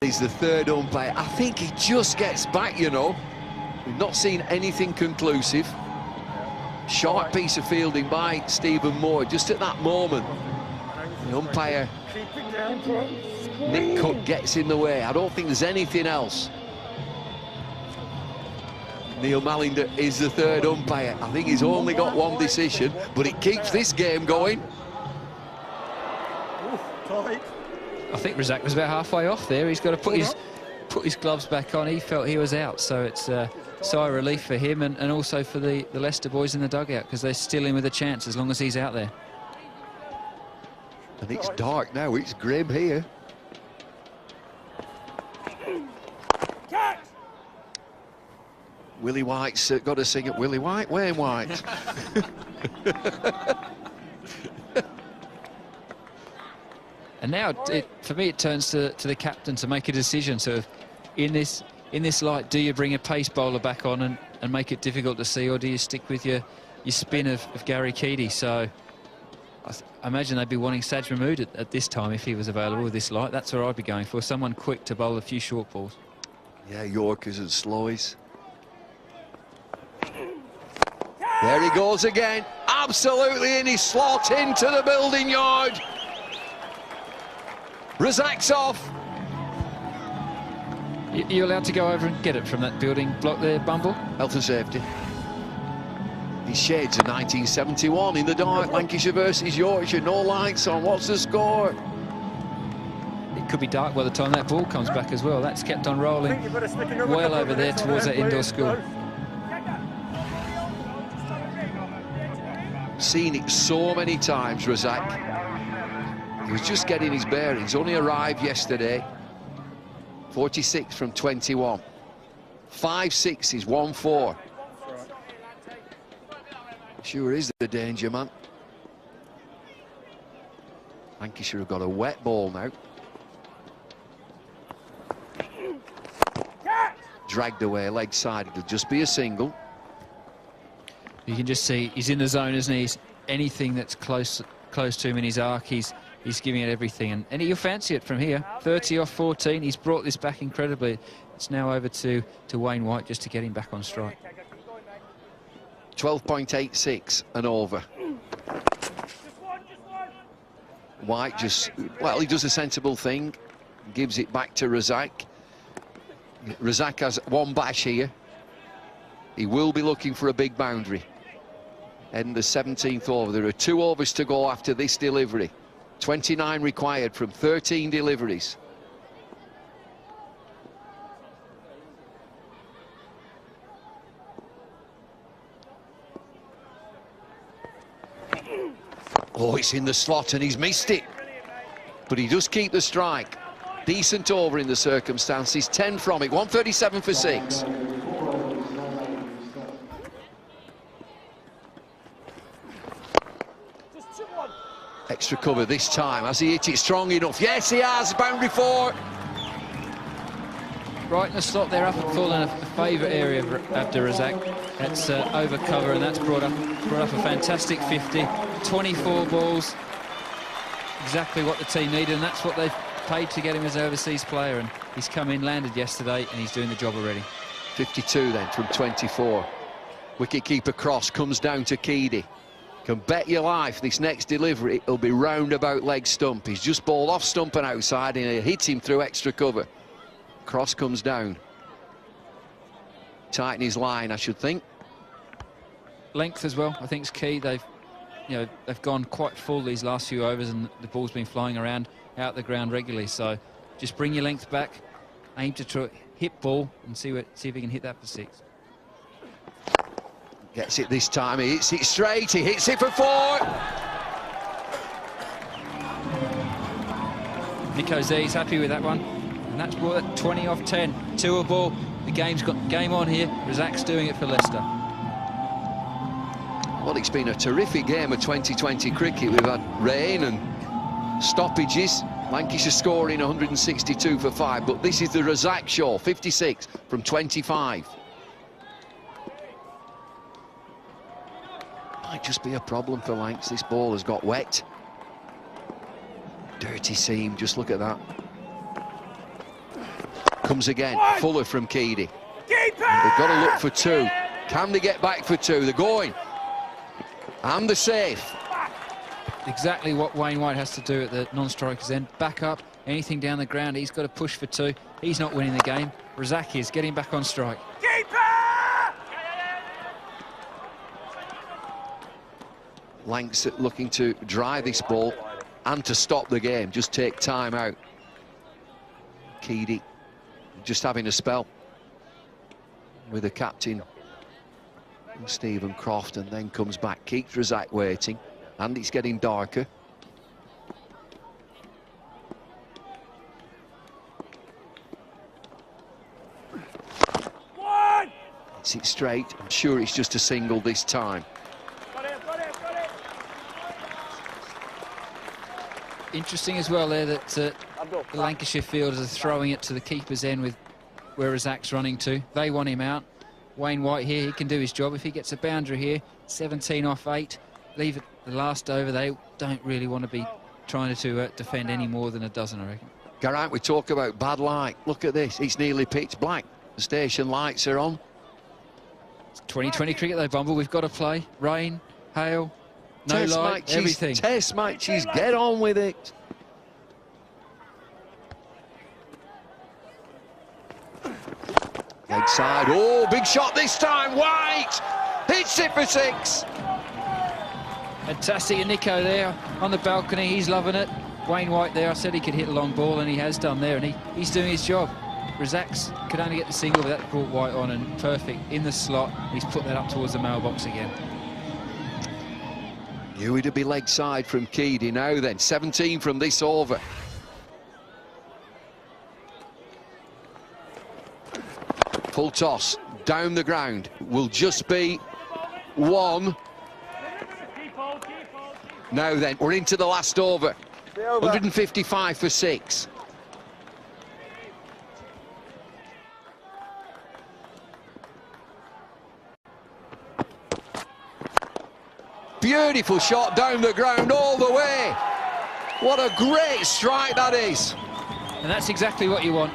He's the third umpire. I think he just gets back, you know. We've not seen anything conclusive. Sharp piece of fielding by Stephen Moore just at that moment. The umpire, Nick Cook, gets in the way. I don't think there's anything else. Neil Mallinder is the third umpire. I think he's only got one decision, but it keeps this game going. I think Razzaq was about halfway off there. He's got to put his gloves back on. He felt he was out, so it's a sigh of relief for him and also for the Leicester boys in the dugout, because they're still in with a chance as long as he's out there. And it's dark now, it's grim here. Willie White's got to sing it. Willie White, Wayne White. And now, for me, it turns to the captain to make a decision. So, in this light, do you bring a pace bowler back on and make it difficult to see, or do you stick with your spin of Gary Keady? So, I imagine they'd be wanting Saj Mahmood at this time if he was available with this light. That's where I'd be going for, someone quick to bowl a few short balls. Yeah, Yorkers and slowies. There he goes again. Absolutely in his slot into the building yard. Razzaq's off. You're allowed to go over and get it from that building block there, Bumble? Health and safety. His shades of 1971 in the dark. Lancashire versus Yorkshire. No lights on. What's the score? It could be dark by the time that ball comes back as well. That's kept on rolling well over there towards that indoor school. Seen it so many times, Razzaq. He was just getting his bearings. Only arrived yesterday. 46 from 21. 5 6s, 1 4. Sure is the danger man. Lancashire have got a wet ball now. Dragged away leg side. It'll just be a single. You can just see he's in the zone, isn't he? Anything that's close to him in his arc, he's giving it everything, and you'll fancy it from here. 30 off 14. He's brought this back incredibly. It's now over to Wayne White just to get him back on strike. 12.86 and over. White just, well, he does a sensible thing, gives it back to Razzaq. Razzaq has one bash here. He will be looking for a big boundary. And the 17th over. There are 2 overs to go after this delivery. 29 required from 13 deliveries. Oh, it's in the slot and he's missed it. But he does keep the strike. Decent over in the circumstances. 10 from it. 137 for 6. Extra cover this time. Has he hit it strong enough? Yes, he has. Boundary 4. Right in the slot there, up at full, and a favourite area after Razzaq. That's over cover, and that's brought up a fantastic 50. 24 balls. Exactly what the team needed, and that's what they've paid to get him as an overseas player. And he's come in, landed yesterday, and he's doing the job already. 52 then from 24. Wicket-keeper cross comes down to Keady. Can bet your life this next delivery it'll be round about leg stump. He's just bowled off stump and outside, and he'll hit him through extra cover. Cross comes down. Tighten his line, I should think. Length as well, I think, is key. They've gone quite full these last few overs, and the ball's been flying around out the ground regularly. So just bring your length back, aim to hit ball, and see if he can hit that for 6. Gets it this time, he hits it straight, he hits it for 4. Nico Z's happy with that one, and that's brought it 20 off 10. 2 a ball, the game's got game on here. Razzaq's doing it for Leicester. Well, it's been a terrific game of 2020 cricket. We've had rain and stoppages. Lancashire scoring 162 for 5, but this is the Razzaq show. 56 from 25. Might just be a problem for Lancs. This ball has got wet. Dirty seam, just look at that. Comes again, Fuller from Keady. They've got to look for two. Can they get back for two? They're going. And they're safe. Exactly what Wayne White has to do at the non-striker's end. Back up, anything down the ground, he's got to push for two. He's not winning the game. Razzaq is getting back on strike. Lanks looking to drive this ball and to stop the game, just take time out. Keady just having a spell with the captain, Stephen Croft, and then comes back. Keeps Razzaq waiting, and it's getting darker. It's it straight. I'm sure it's just a single this time. Interesting as well there that the Lancashire fielders are throwing it to the keeper's end with where Razzaq's running to. They want him out. Wayne White here, he can do his job. If he gets a boundary here, 17 off 8, leave it the last over. They don't really want to be trying to defend any more than a dozen, I reckon. Geraint, we talk about bad light. Look at this, it's nearly pitch black. The station lights are on. It's 2020 cricket though, Bumble. We've got to play. Rain, hail, no Test light, matches, everything. Test matches, get on with it. Leg side, oh, big shot this time, White! Hits it for 6. Fantastic, and Nico there on the balcony, he's loving it. Wayne White there, I said he could hit a long ball, and he has done there, and he's doing his job. Razzaq's could only get the single, but that brought White on, and perfect in the slot. He's put that up towards the mailbox again. Knew it'd be leg side from Keady now then, 17 from this over. Full toss, down the ground, will just be 1. Now then, we're into the last over. 155 for 6. Beautiful shot down the ground all the way. What a great strike that is. And that's exactly what you want.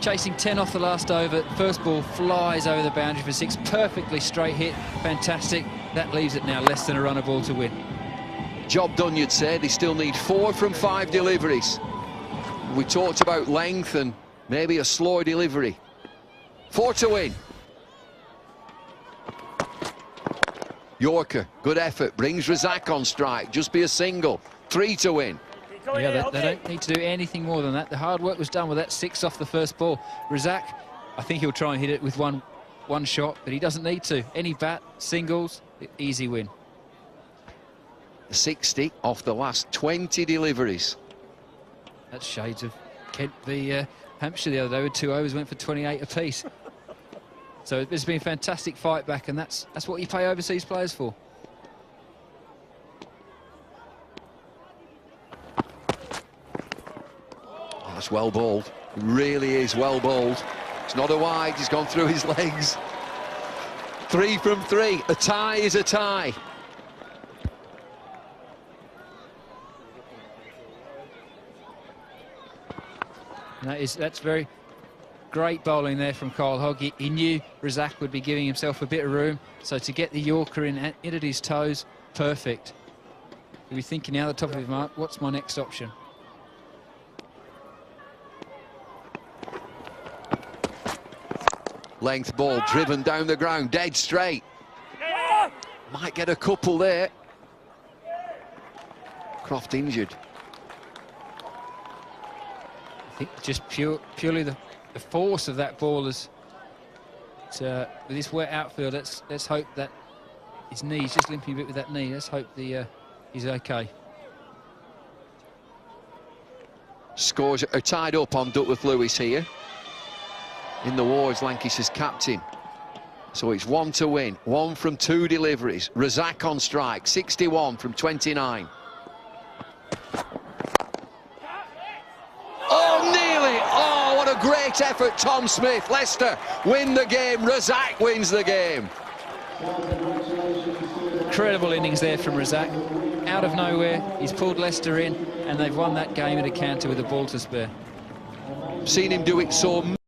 Chasing 10 off the last over. First ball flies over the boundary for 6. Perfectly straight hit. Fantastic. That leaves it now less than a runner ball to win. Job done, you'd say. They still need 4 from 5 deliveries. We talked about length and maybe a slow delivery. 4 to win. Yorker, good effort, brings Razzaq on strike. Just be a single. 3 to win. Yeah, they don't need to do anything more than that. The hard work was done with that 6 off the first ball. Razzaq, I think he'll try and hit it with one shot, but he doesn't need to. Any bat, singles, easy win. 60 off the last 20 deliveries. That's shades of Kent v Hampshire the other day with 2 overs, went for 28 apiece. So it's been a fantastic fight back, and that's what you pay overseas players for. Oh, that's well bowled. It really is well bowled. It's not a wide, he's gone through his legs. 3 from 3. A tie is a tie. And that's very great bowling there from Kyle Hogg. He knew Razzaq would be giving himself a bit of room, so to get the Yorker in at his toes, perfect. He'll be thinking now at the top of his mark, what's my next option? Length ball driven down the ground, dead straight. Might get a couple there. Croft injured. I think just purely the force of that ball is with this wet outfield. Let's hope that his knee's just limping a bit with that knee. Let's hope he's okay. Scores are tied up on Duckworth Lewis here. In the wards, Lancashire's captain. So it's 1 to win, 1 from 2 deliveries. Razzaq on strike, 61 from 29. Oh, nearly! Oh, what a great effort, Tom Smith. Leicester win the game, Razzaq wins the game. Incredible innings there from Razzaq. Out of nowhere, he's pulled Leicester in, and they've won that game at a canter with a ball to spare. Seen him do it so